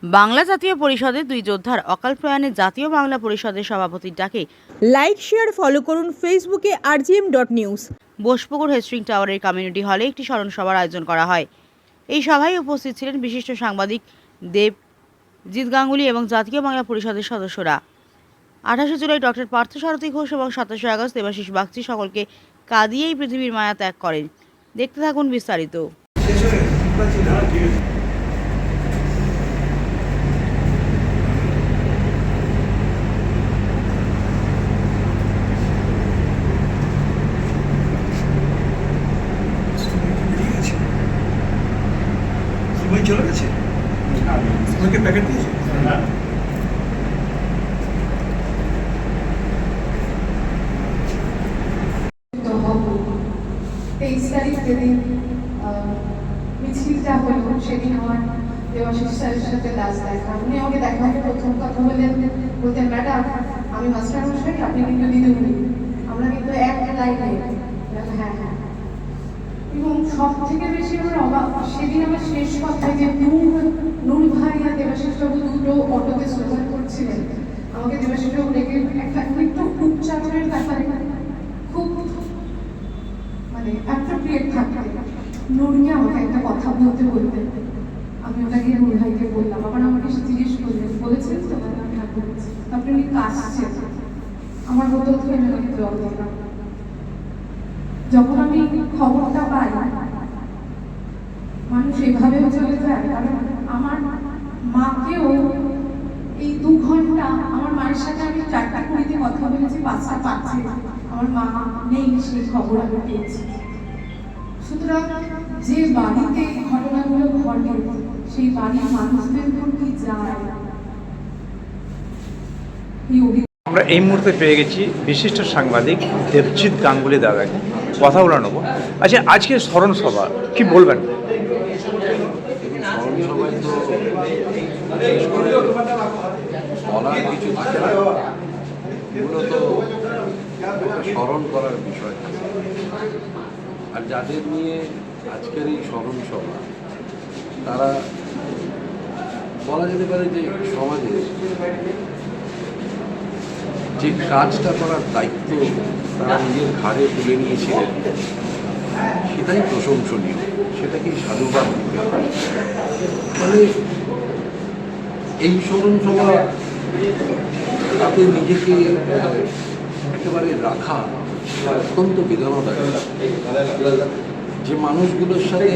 বাংলা জাতীয় পরিষদের দুই যোদ্ধার অকাল প্রয়াণে জাতীয় বাংলা পরিষদের সভাপতির ডাকে লাইক শেয়ার ফলো করুন ফেসবুকে rgm.news। বোসপুকুর হেস্ট্রিং টাওয়ারের কমিউনিটি হলে একটি স্মরণ সভার আয়োজন করা হয়। এই সভায় উপস্থিত ছিলেন বিশিষ্ট সাংবাদিক দেবজিৎ গাঙ্গুলি এবং জাতীয় বাংলা পরিষদের সদস্যরা। 28 জুলাই ডক্টর পার্থসারথী ঘোষ এবং 27 আগস্ট দেবাশিস বাগচি সকলকে কাঁদিয়েই পৃথিবীর মায়া ত্যাগ করেন। দেখতে থাকুন বিস্তারিত। চলে গেছে তোমাকে প্যাকেট দিয়েছে যেদিন মিছিলটা হলো সেদিন আমার দেবাশিস স্যারের সাথে লাস্ট দেখা। উনি আমাকে দেখা হলে প্রথম কথা বলতেন ম্যাডাম আমি মাস্টার মশাই, আপনি কিন্তু দিদিমণি, আমরা কিন্তু এক লাইনে। হ্যাঁ হ্যাঁ। এবং সব থেকে বেশি আমার অবাক সেদিন আমার শেষ কথায় যে নূর ভাই আর দেবাশিস বাবু দুটো অটোতে স্লোগান করছিলেন, আমাকে দেবাশিস বাবু ডেকে একটা একটু উচ্চারণের ব্যাপারে খুব মানে অ্যাপ্রোপ্রিয়েট থাকতে নূরকে আমাকে একটা কথা বলতেন। আমি ওটাকে নূর ভাইকে বললাম, আবার আমাকে জিজ্ঞেস করলেন বলেছেন তো? হ্যাঁ বলেছি। আপনি উনি কাশছেন, আমার বোতল থেকে আমাকে জল দিলাম। যখন আমি খবরটা পাই মানুষ এভাবেও চলে যায়, কারণ আমার মাকেও এই 2 ঘন্টা আমার মায়ের সাথে আমি 4:20 কথা বলেছি, 5টা 5 আমার মা নেই, সেই খবর আমি পেয়েছি। সুতরাং যে বাড়িতে ঘটনাগুলো ঘটে সেই বাড়ির মানুষদের উপর কি যায়। আমরা এই মুহূর্তে পেয়ে গেছি বিশিষ্ট সাংবাদিক দেবজিৎ গাঙ্গুলি দাদাকে, কথা বলে নেব। আচ্ছা, আজকে স্মরণ সভা কি বলবেন? স্মরণ সভায় তো বিশেষ করে বলার কিছু থাকে না, মূলত একটা স্মরণ করার বিষয়। আর যাদের নিয়ে আজকের এই স্মরণ সভা, তারা বলা যেতে পারে যে সমাজে যে কাজটা করার দায়িত্ব তারা নিজের ঘাড়ে তুলে নিয়েছিলেন, সেটাই প্রশংসনীয়, সেটাকেই সাধুবাদ দিতে হয়। মানে এই স্মরণ সভা তাতে নিজেকে একেবারে রাখা অত্যন্ত বেদনাদায়ক। যে মানুষগুলোর সাথে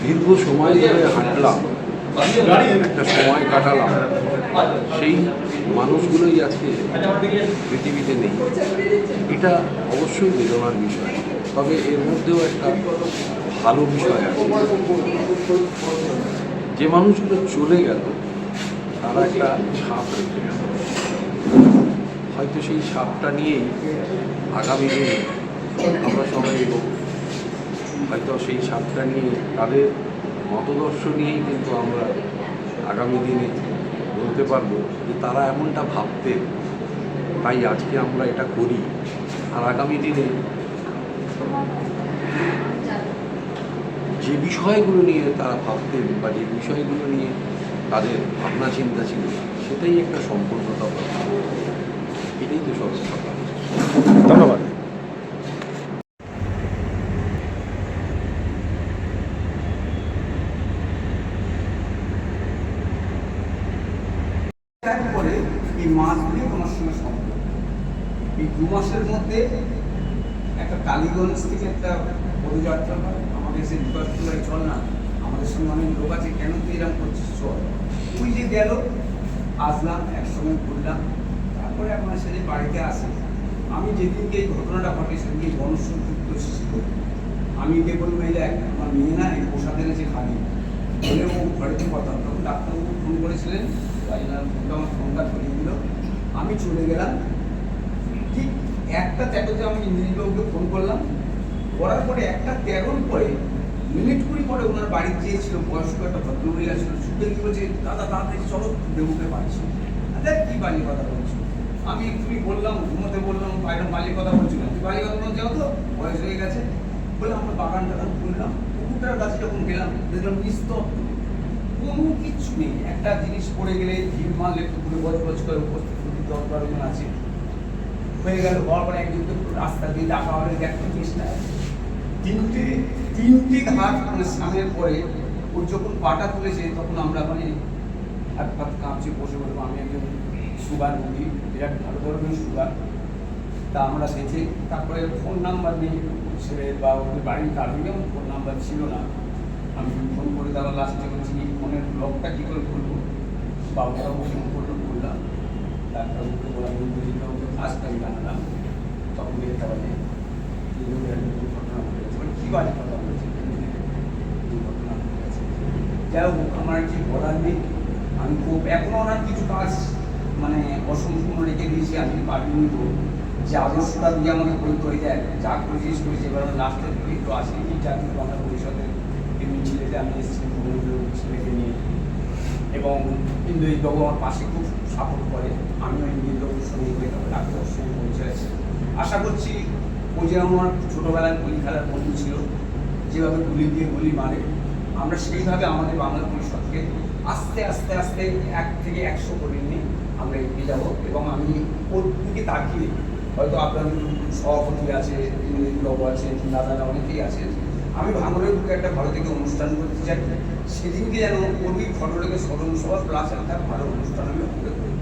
দীর্ঘ সময় ধরে হাঁটলাম, একটা সময় কাটালাম, সেই মানুষগুলোই আজকে পৃথিবীতে নেই। এটা অবশ্যই বেদনার বিষয়, তবে এর মধ্যেও একটা ভালো বিষয় আছে। যে মানুষগুলো চলে গেল তারা একটা ছাপ রেখে গেল, হয়তো সেই ছাপটা নিয়েই আগামী দিনে আমরা সবাই এগোব। হয়তো সেই ছাপটা নিয়ে তাদের মতদর্শ নিয়েই কিন্তু আমরা আগামী দিনে বলতে পারবো যে তারা এমনটা ভাবতেন, তাই আজকে আমরা এটা করি। আর আগামী দিনে যে বিষয়গুলো নিয়ে তারা ভাবতেন বা যে বিষয়গুলো নিয়ে তাদের ভাবনা চিন্তা ছিল, সেটাই একটা সম্পূর্ণতা পাবে। এটাই তো সব কথা। ধন্যবাদ। তারপরে এই মাসগুলি তোমার সঙ্গে সম্পর্ক, এই 2 মাসের মধ্যে একটা টালিগঞ্জ থেকে একটা পদযাত্রা হয়। আমাদের সে বিকাশগুলোয় চল না, আমাদের সঙ্গে অনেক লোক আছে, কেন তুই এরকম করছিস, চল। ওই যে গেল, আসলাম, একসঙ্গে ঘুরলাম। তারপরে এখন সেদিন বাড়িতে আসে। আমি যেদিনকে এই ঘটনাটা ঘটে সেদিনকে গণসংযুক্ত ছিল। আমি গিয়ে বলবো এই দেখ আমার মেয়ে না এই প্রসাদ এনেছে খালি বলে, ও ঘরেতে কথা। তখন ডাক্তারবাবু ফোন করেছিলেন, ফোনটা আমার ফোনটা ধরিয়ে দিল। আমি চলে গেলাম। ঠিক 1:13 আমি ইন্দ্রিজবাবুকে ফোন করলাম, করার পরে 1:13 পরে মিনিট 20 পরে ওনার বাড়ির যেয়েছিল বয়স্ক একটা ভদ্রমহিলা ছিল, ছুটে গিয়ে বলছে দাদা তাড়াতাড়ি চলো, দেবুকে পাচ্ছি। দেখ কী বাড়ির কথা বলছো। আমি একটুই বললাম, ঘুমোতে বললাম, বাইরে বাড়ির কথা বলছিলাম, তুই বাড়ির কথা যাও তো, বয়স হয়ে গেছে বলে আমরা বাগান টাগান খুললাম। পুকুরটার কাছে যখন গেলাম দেখলাম নিস্তব্ধ, কোন কোনো কিচ্ছু নেই। একটা জিনিস পড়ে গেলে ভিড় মারলে পুকুরে বজ করে উপস্থিত 10-12 জন আছে, হয়ে গেল। হওয়ার পরে একজনকে রাস্তা দিয়ে ডাকা হবে, একটা চেষ্টা তিনটে ঘাট মানে সামনের পরে ওর যখন পাটা তুলেছে তখন আমরা মানে হাত পাত কাঁপছে, বসে বলবো আমি একজন সুগার রোগী, বিরাট ভালো ধরনের সুগার। তা আমরা দেখে তারপরে ফোন নাম্বার নেই ছেলের বা ওদের বাড়ির কারণে যেমন ফোন নাম্বার ছিল না, আমি ফোন করে দেওয়ার লাস্টে বলছি ফোনের ব্লকটা কী করে খুলবো, বাবুরা ফোন করলাম। তারপর ওকে বলা ওকে ফার্স্ট টাইম জানালাম, তখন একটা বাজে দুর্ঘটনা ঘটেছে। কী বাজে কথা বলছে, দুর্ঘটনা ঘটেছে। যাই হোক, আমার কি বলার নেই। আমি খুব এখনও ওনার কিছু কাজ মানে অসম্পূর্ণ রেখে দিয়েছি। আমি পারিনি তো যে আদর্শটা দিয়ে আমাকে বলতে হয়ে যায়, যা করেছিস করেছি। এবার লাস্টের দিকে একটু আসেনি, জাতীয় বাংলা পরিষদের মিছিলেতে আমি এসেছি ছেলেকে নিয়ে, এবং ইন্দ্রজিৎবাবু আমার পাশে খুব সাপোর্ট করে। আমিও ইন্দ্রজিৎবাবুর সঙ্গে করে তবে ডাক্তারের সঙ্গে পৌঁছে আছি। আশা করছি ও যে আমার ছোটোবেলায় গুলি খেলার বন্ধু ছিল, যেভাবে গুলি দিয়ে গুলি মারে, আমরা সেইভাবে আমাদের বাংলা পরিষদকে আস্তে আস্তে আস্তে 1 থেকে 100 করে নিয়ে আমরা এগিয়ে যাবো। এবং আমি ওর দিকে তাকিয়ে, হয়তো আপনাদের সভাপতি আছে, ইন্দ্রজিৎবাবু আছে, দাদারা অনেকেই আছে, আমি ভাঙড়ের বুকে একটা ভালো থেকে অনুষ্ঠান করতে চাই। সেদিনকে যেন ওই ফটোটাকে স্মরণ সভা প্লাস একটা ভালো অনুষ্ঠান আমি করে করব।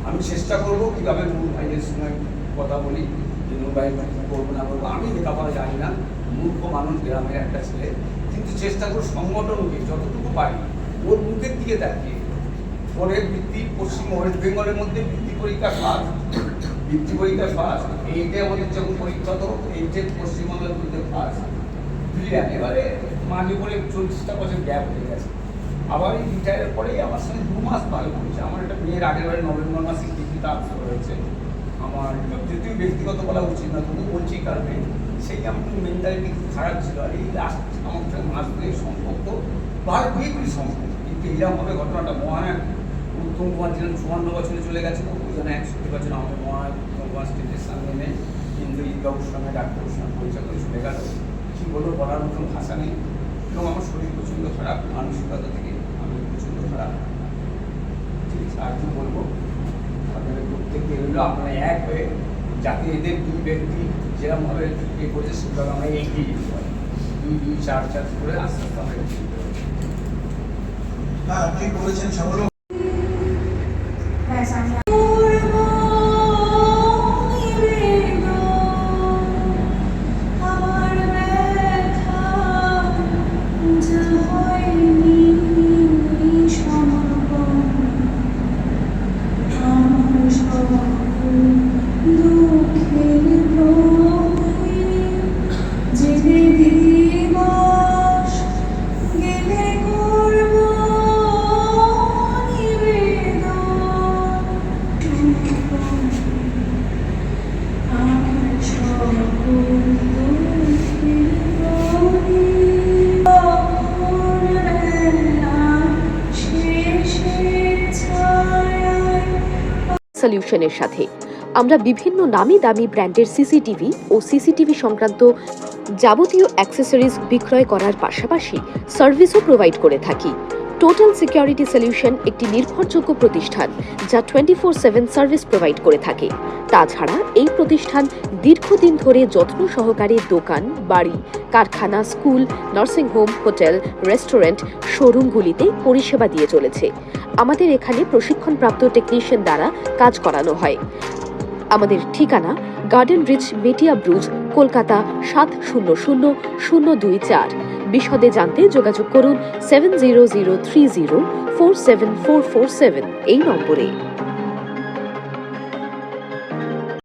আমি চেষ্টা করবো কীভাবে নূর ভাইয়ের সঙ্গে কথা বলি, যে নূর ভাই করবো না করবো। আমি লেখাপড়া জানি না, মূর্খ মানুষ, গ্রামের একটা ছেলে, কিন্তু চেষ্টা করবো সংগঠনকে যতটুকু পারি ওর মুখের দিকে তাকিয়ে। পরের বৃত্তি পশ্চিম ওয়েস্ট বেঙ্গলের মধ্যে বৃত্তি পরীক্ষা ফার্স্ট, এইটা আমাদের যখন পরীক্ষা তো এইটা পশ্চিমবঙ্গের মধ্যে ফার্স্ট। এবারে মাঝে পরে 40টা বছর গ্যাপ হয়ে গেছে। আবার এই রিটায়ারের পরেই আমার সঙ্গে 2 মাস ভালো করেছে। আমার একটা মেয়ের আগের বারে নভেম্বর মাসে ডিগ্রিটা আনসার হয়েছে। আমার যদিও ব্যক্তিগত বলা উচিত না, তবু বলছি কারণে সেই আমার মেন্টালিটি খুব খারাপ ছিল। আর এই লাস্ট আমার সঙ্গে মাস দুয়ের সম্পর্ক বিয়েগুলি সম্পর্ক, কিন্তু এইরকমভাবে ঘটনাটা মহানায়ক উত্তম কুমার যেন 54 বছরে চলে গেছে, ওই জন্য 61 বছর আমাদের মহানায়ক উত্তম কুমার স্টেজের সামনে নেই, ইন্দ্রজিৎবাবুর সঙ্গে ডাক্তারের সঙ্গে পরিচয় করে চলে গেল। কী বলবো, বলার মতন ভাষা নেই। এবং আমার শরীর প্রচণ্ড খারাপ, মানসিকতা থেকে আমি প্রচণ্ড খারাপ। ঠিক আছে, আর কি বলবো, আপনাদের প্রত্যেককে রইল আপনারা এক হয়ে যাতে এদের 2 ব্যক্তি যেরকমভাবে করেছে সেভাবে আমরা এগিয়ে যেতে পারি। 2, 4 করে আস্তে আস্তে আমরা এগিয়ে যেতে পারি। হ্যাঁ, আপনি বলেছেন সকল সলিউশনের সাথে আমরা বিভিন্ন নামি দামি ব্র্যান্ডের সিসিটিভি ও সিসিটিভি সংক্রান্ত যাবতীয় অ্যাক্সেসরিজ বিক্রয় করার পাশাপাশি সার্ভিসও প্রোভাইড করে থাকি। টোটাল সিকিউরিটি সলিউশন একটি নির্ভরযোগ্য প্রতিষ্ঠান যা 24/7 সার্ভিস প্রোভাইড করে থাকে। তাছাড়া এই প্রতিষ্ঠান দীর্ঘদিন ধরে যত্ন সহকারে দোকান, বাড়ি, কারখানা, school, nursing home, hotel, restaurant, শোরুমগুলিতে পরিষেবা দিয়ে চলেছে। আমাদের এখানে প্রশিক্ষণপ্রাপ্ত টেকনিশিয়ান দ্বারা কাজ করানো হয়। আমাদের ঠিকানা গার্ডেন রিচ, মেটিয়া ব্রুজ, কলকাতা 700024। বিশদে জানতে যোগাযোগ করুন 7003047447 এই নম্বরে।